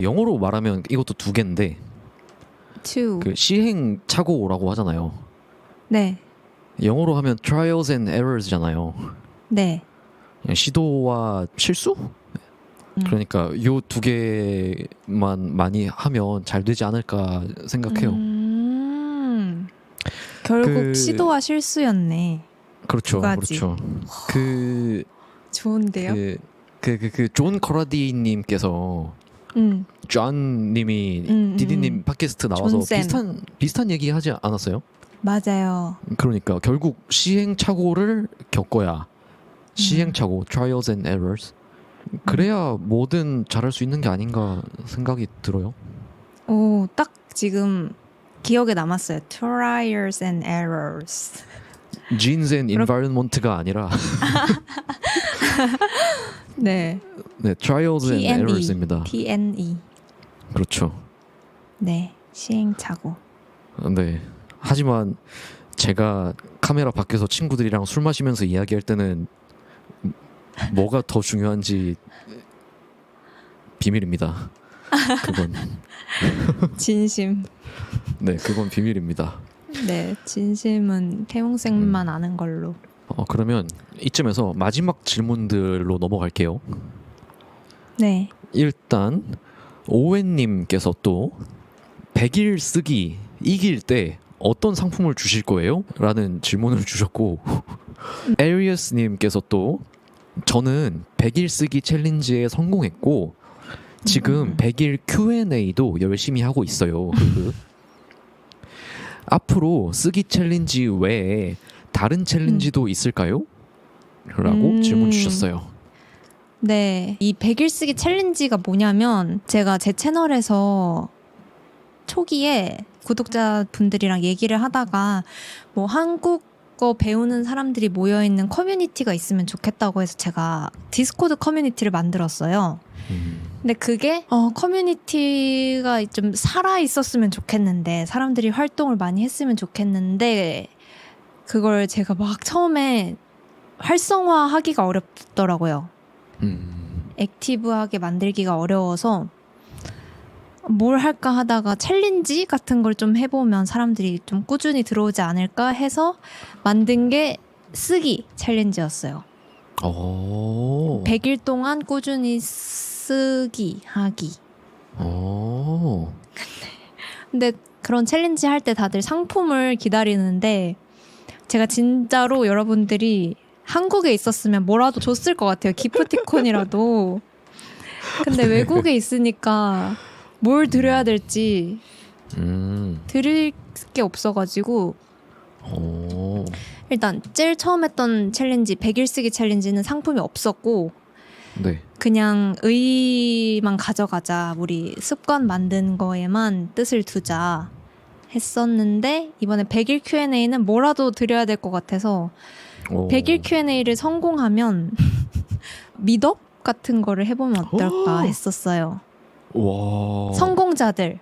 영어로 말하면 이것도 두 개인데 two. 그 시행착오라고 하잖아요. 네. 영어로 하면 trials and errors잖아요. 네. 그냥 시도와 실수? 그러니까 요 두 개만 많이 하면 잘 되지 않을까 생각해요. 결국 그- 시도와 실수였네. 그렇죠, 두 가지. 그렇죠. 그 좋은데요? 존 커라디님께서 존님이 디디님 팟캐스트 나와서 존쌤. 비슷한 얘기 하지 않았어요? 맞아요. 그러니까 결국 시행착오를 겪어야 시행착오, trials and errors. 그래야 뭐든 잘할 수 있는 게 아닌가 생각이 들어요. 오, 딱 지금 기억에 남았어요. Trials and errors. Genes and environment가 아니라 네. 네, trials and TNE. errors입니다. TNE. 그렇죠. 네. 시행착오. 네. 하지만 제가 카메라 밖에서 친구들이랑 술 마시면서 이야기할 때는 뭐가 더 중요한지 비밀입니다. 그건 진심. 네, 그건 비밀입니다. 네. 진심은 태용생만 아는 걸로. 그러면 이쯤에서 마지막 질문들로 넘어갈게요. 네. 일단 오웬님께서 또 100일 쓰기 이길 때 어떤 상품을 주실 거예요? 라는 질문을 주셨고 에리어스님께서 또 저는 100일 쓰기 챌린지에 성공했고 지금 100일 Q&A도 열심히 하고 있어요. 앞으로 쓰기 챌린지 외에 다른 챌린지도 있을까요? 라고 질문 주셨어요. 네. 이 100일 쓰기 챌린지가 뭐냐면 제가 제 채널에서 초기에 구독자분들이랑 얘기를 하다가 뭐 한국어 배우는 사람들이 모여있는 커뮤니티가 있으면 좋겠다고 해서 제가 디스코드 커뮤니티를 만들었어요. 근데 그게 커뮤니티가 좀 살아 있었으면 좋겠는데 사람들이 활동을 많이 했으면 좋겠는데 그걸 제가 막 처음에 활성화하기가 어렵더라고요. 액티브하게 만들기가 어려워서 뭘 할까 하다가 챌린지 같은 걸 좀 해보면 사람들이 좀 꾸준히 들어오지 않을까 해서 만든 게 쓰기 챌린지였어요. 100일 동안 꾸준히 쓰기 하기. 근데 그런 챌린지 할 때 다들 상품을 기다리는데 제가 진짜로 여러분들이 한국에 있었으면 뭐라도 줬을 것 같아요. 기프티콘이라도. 근데 외국에 있으니까 뭘 드려야 될지 드릴 게 없어가지고 일단 제일 처음 했던 챌린지 100일 쓰기 챌린지는 상품이 없었고 네. 그냥 의만 가져가자 우리 습관 만든 거에만 뜻을 두자 했었는데 이번에 100일 Q&A는 뭐라도 드려야 될 것 같아서 100일 Q&A를 성공하면 미덕 같은 거를 해보면 어떨까 했었어요. 와. 성공자들.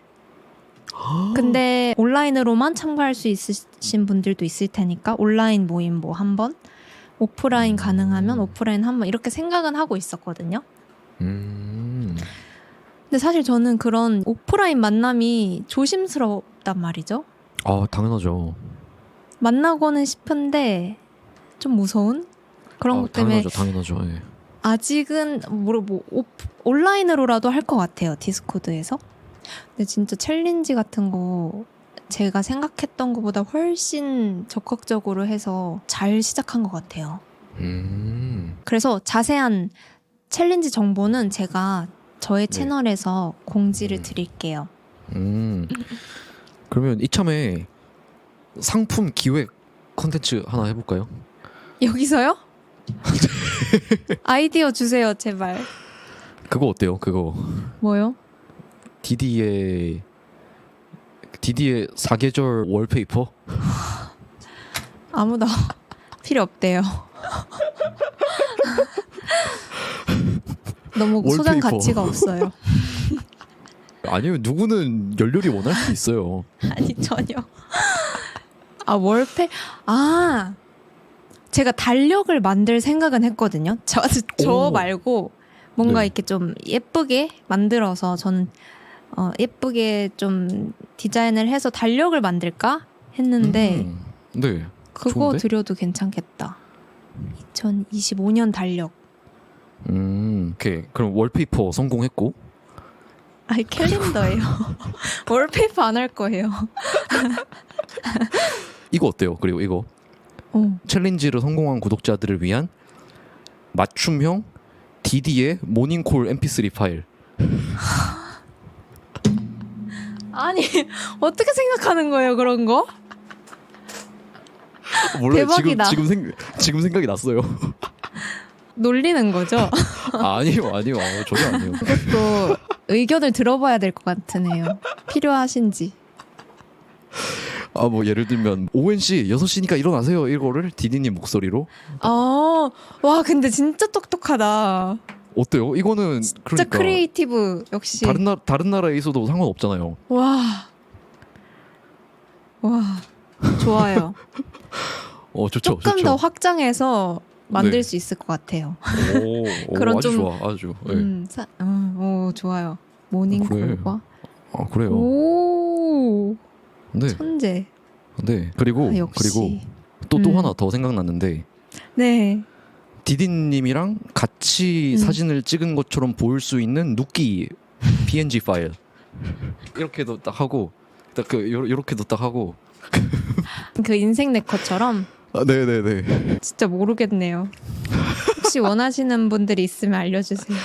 근데 온라인으로만 참가할 수 있으신 분들도 있을 테니까 온라인 모임 뭐 한 번, 오프라인 가능하면 오프라인 한 번 이렇게 생각은 하고 있었거든요. 근데 사실 저는 그런 오프라인 만남이 조심스럽단 말이죠. 당연하죠. 만나고는 싶은데 좀 무서운 그런 것 때문에 당연하죠. 예. 아직은 온라인으로라도 할 것 같아요. 디스코드에서. 근데 진짜 챌린지 같은 거 제가 생각했던 것보다 훨씬 적극적으로 해서 잘 시작한 것 같아요. 그래서 자세한 챌린지 정보는 제가 저의 채널에서 공지를 드릴게요. 그러면 이참에 상품 기획 콘텐츠 하나 해볼까요? 여기서요? 아이디어 주세요, 제발. 그거 어때요? 그거 뭐요? 디디의 사계절 월페이퍼? 아무도 필요 없대요. 너무 소장 월페이퍼. 가치가 없어요. 아니요, 누구는 열렬히 원할 수 있어요. 아니 전혀. 아 월페 제가 달력을 만들 생각은 했거든요. 저 오. 말고 뭔가 네. 이렇게 좀 예쁘게 만들어서 저는 예쁘게 좀 디자인을 해서 달력을 만들까 했는데 네. 그거 좋은데? 드려도 괜찮겠다. 2025년 달력. 오케이. 그럼 월페이퍼 성공했고. 아니 캘린더예요. 월페이퍼 안 할 거예요. 이거 어때요? 그리고 이거 어. 챌린지를 성공한 구독자들을 위한 맞춤형 DD의 모닝콜 MP3 파일. 아니 어떻게 생각하는 거예요 그런 거? 몰라요. 대박이다. 지금 생각이 났어요. 놀리는 거죠? 아니요. 전혀 아니에요. 그것도 의견을 들어봐야 될 것 같으네요. 필요하신지. 뭐 예를 들면 오웬 씨 6시니까 일어나세요. 이거를 디디님 목소리로 와 근데 진짜 똑똑하다. 어때요? 이거는 진짜 그러니까 크리에이티브 역시. 다른 나라에 있어도 상관없잖아요. 와 좋아요. 좋죠. 조금 좋죠. 더 확장해서 만들 네. 수 있을 것 같아요. 오, 그런 아주 좀- 좋아. 아주. 네. 오 좋아요. 모닝콜과. 그래요. 오 네. 천재. 네. 그리고 역시. 또 하나 더 생각났는데 네. 디디님이랑 같이 사진을 찍은 것처럼 보일 수 있는 눕기 PNG 파일. 이렇게도 딱 하고 요렇게도 딱 하고. 그 인생 네컷처럼. 네네네. 진짜 모르겠네요. 혹시 원하시는 분들이 있으면 알려주세요.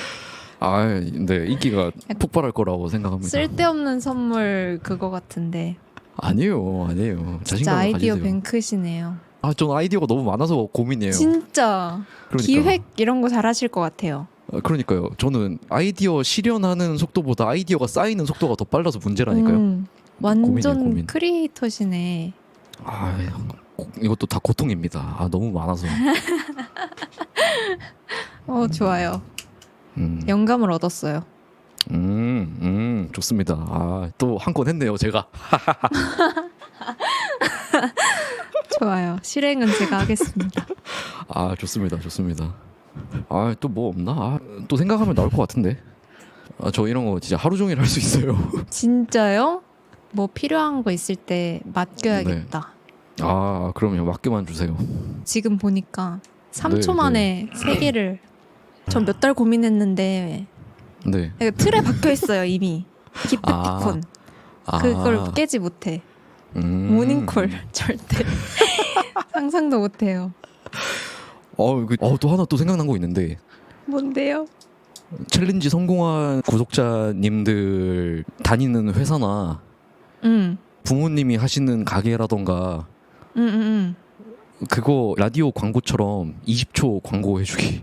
네. 인기가 폭발할 거라고 생각합니다. 쓸데없는 선물 그거 같은데. 아니에요. 진짜 자신감을 아이디어 가지세요. 뱅크시네요. 전 아이디어가 너무 많아서 고민이에요. 진짜 그러니까. 기획 이런 거 잘하실 것 같아요. 그러니까요. 저는 아이디어 실현하는 속도보다 아이디어가 쌓이는 속도가 더 빨라서 문제라니까요. 완전 고민. 크리에이터시네. 이것도 다 고통입니다. 너무 많아서. 좋아요. 음, 영감을 얻었어요. 좋습니다. 또 한 건 했네요, 제가. 좋아요. 실행은 제가 하겠습니다. 좋습니다. 또 뭐 없나? 또 생각하면 나올 것 같은데. 저 이런 거 진짜 하루 종일 할 수 있어요. 진짜요? 뭐 필요한 거 있을 때 맡겨야겠다. 그럼요. 맡겨만 주세요. 지금 보니까 3초 네, 만에 3개를 전 몇 달 고민했는데 네. 틀에 박혀 있어요 이미. 기프티콘. 그걸 깨지 못해. 모닝콜 절대 상상도 못해요. 또 하나 또 생각난 거 있는데 뭔데요? 챌린지 성공한 구독자님들 다니는 회사나 부모님이 하시는 가게라던가 그거 라디오 광고처럼 20초 광고 해주기.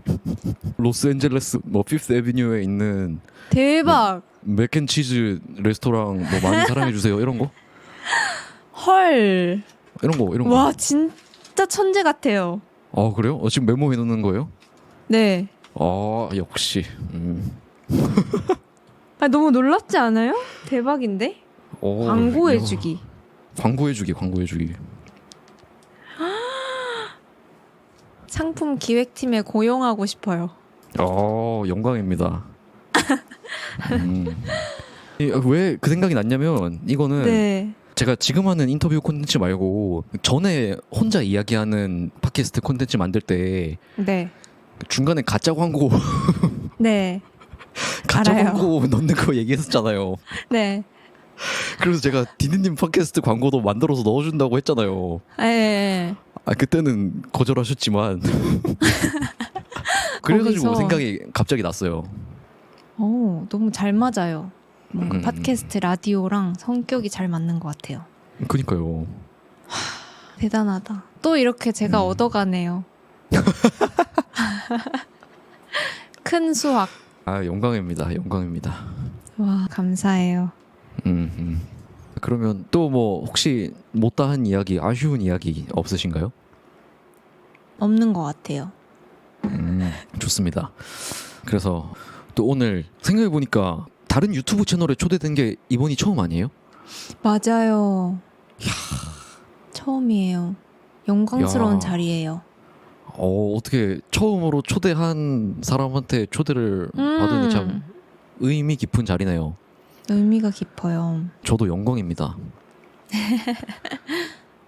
로스앤젤레스 피프스 애비뉴에 있는 대박. 맥앤치즈 레스토랑 많이 사랑해 주세요. 이런 거? 헐. 이런 거. 와 진짜 천재 같아요. 그래요? 지금 메모해 놓는 거예요? 네. 역시. 너무 놀랍지 않아요? 대박인데? 광고해주기. 광고해주기. 상품 기획팀에 고용하고 싶어요. 영광입니다. 왜 그 생각이 났냐면 이거는 네. 제가 지금 하는 인터뷰 콘텐츠 말고 전에 혼자 이야기하는 팟캐스트 콘텐츠 만들 때 네. 중간에 가짜 광고 네. 가짜 알아요. 광고 넣는 거 얘기했었잖아요. 네. 그래서 제가 디디님 팟캐스트 광고도 만들어서 넣어준다고 했잖아요. 예. 그때는 거절하셨지만 그래가지고 거기서- 생각이 갑자기 났어요. 너무 잘 맞아요. 뭔가 음. 팟캐스트 라디오랑 성격이 잘 맞는 것 같아요. 그니까요. 대단하다. 또 이렇게 제가 얻어가네요. 큰 수확. 영광입니다. 와 감사해요. 그러면 또 혹시 못다한 이야기, 아쉬운 이야기 없으신가요? 없는 것 같아요. 좋습니다. 그래서 또 오늘 생각해 보니까 다른 유튜브 채널에 초대된 게 이번이 처음 아니에요? 맞아요. 처음이에요. 영광스러운 야. 자리예요. 어떻게 처음으로 초대한 사람한테 초대를 받으니 참 의미 깊은 자리네요. 의미가 깊어요. 저도 영광입니다.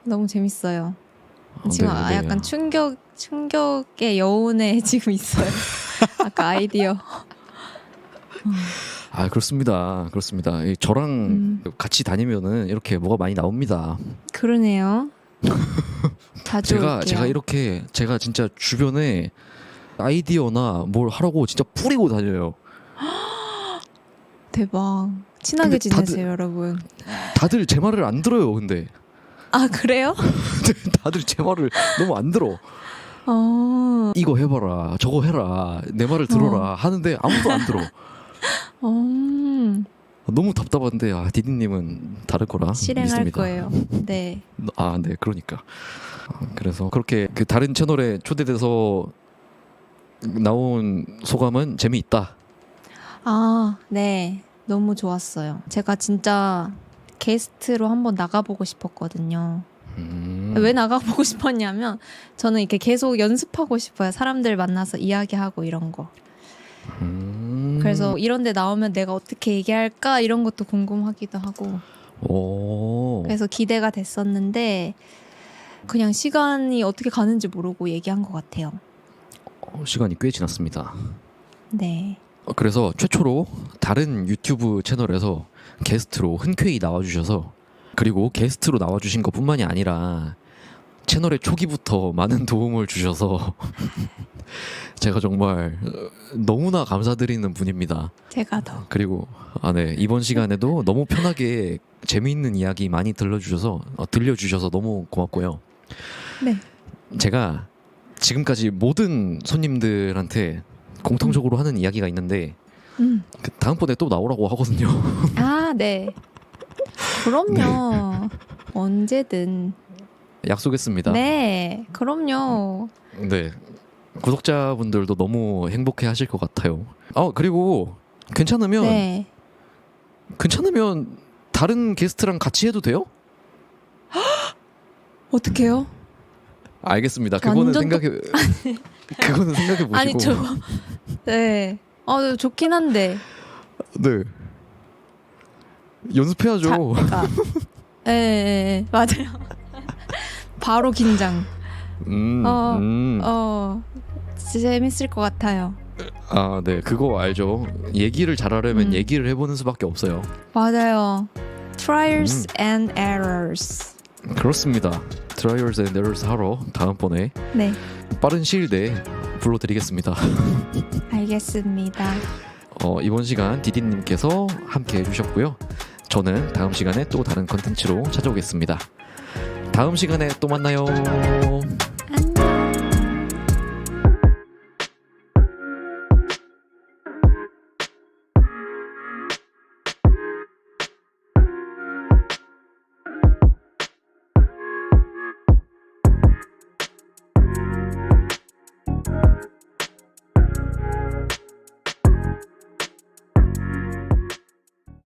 너무 재밌어요. 아, 지금 네, 네. 약간 충격의 여운에 지금 있어요. 아까 아이디어. 아 그렇습니다. 그렇습니다. 저랑 같이 다니면은 이렇게 뭐가 많이 나옵니다. 그러네요. 자주 올게요. 제가 이렇게 제가 진짜 주변에 아이디어나 뭘 하라고 진짜 뿌리고 다녀요. 대박. 친하게 근데 지내세요, 여러분. 다들 제 말을 안 들어요. 근데 아, 그래요? 다들 제 말을 너무 안 들어. 어. 이거 해봐라, 저거 해라, 내 말을 들어라 하는데 아무도 안 들어. 너무 답답한데 디디님은 다를 거라 실행할 믿습니다. 거예요. 네. 아, 네, 그러니까. 그래서 그렇게 그 다른 채널에 초대돼서 나온 소감은 재미있다. 아, 네. 너무 좋았어요. 제가 진짜 게스트로 한번 나가보고 싶었거든요. 왜 나가보고 싶었냐면 저는 이렇게 계속 연습하고 싶어요. 사람들 만나서 이야기하고 이런 거. 그래서 이런 데 나오면 내가 어떻게 얘기할까 이런 것도 궁금하기도 하고. 오. 그래서 기대가 됐었는데 그냥 시간이 어떻게 가는지 모르고 얘기한 것 같아요. 시간이 꽤 지났습니다. 네. 그래서 최초로 다른 유튜브 채널에서 게스트로 흔쾌히 나와주셔서, 그리고 게스트로 나와주신 것뿐만이 아니라 채널의 초기부터 많은 도움을 주셔서 제가 정말 너무나 감사드리는 분입니다. 제가 더. 그리고 네, 이번 시간에도 너무 편하게 재미있는 이야기 많이 들려주셔서 너무 고맙고요. 네. 제가 지금까지 모든 손님들한테 공통적으로 하는 이야기가 있는데 그 다음번에 또 나오라고 하거든요. 아, 네. 그럼요. 언제든. 약속했습니다. 네. 그럼요. 네. 구독자분들도 너무 행복해 하실 것 같아요. 그리고 괜찮으면 네. 다른 게스트랑 같이 해도 돼요? 어떡해요? 알겠습니다. 그거는 완전 생각해 보시고. 아니, 네. 좋긴 한데. 네. 연습해야죠. 네, 맞아요. 바로 긴장. 재밌을 것 같아요. 네. 그거 알죠. 얘기를 잘하려면 얘기를 해보는 수밖에 없어요. 맞아요. Trials and errors. 그렇습니다. Trials and errors 하러 다음번에 네. 빠른 시일 내에 불러드리겠습니다. 알겠습니다. 이번 시간 디디님께서 함께 해주셨고요. 저는 다음 시간에 또 다른 컨텐츠로 찾아오겠습니다. 다음 시간에 또 만나요.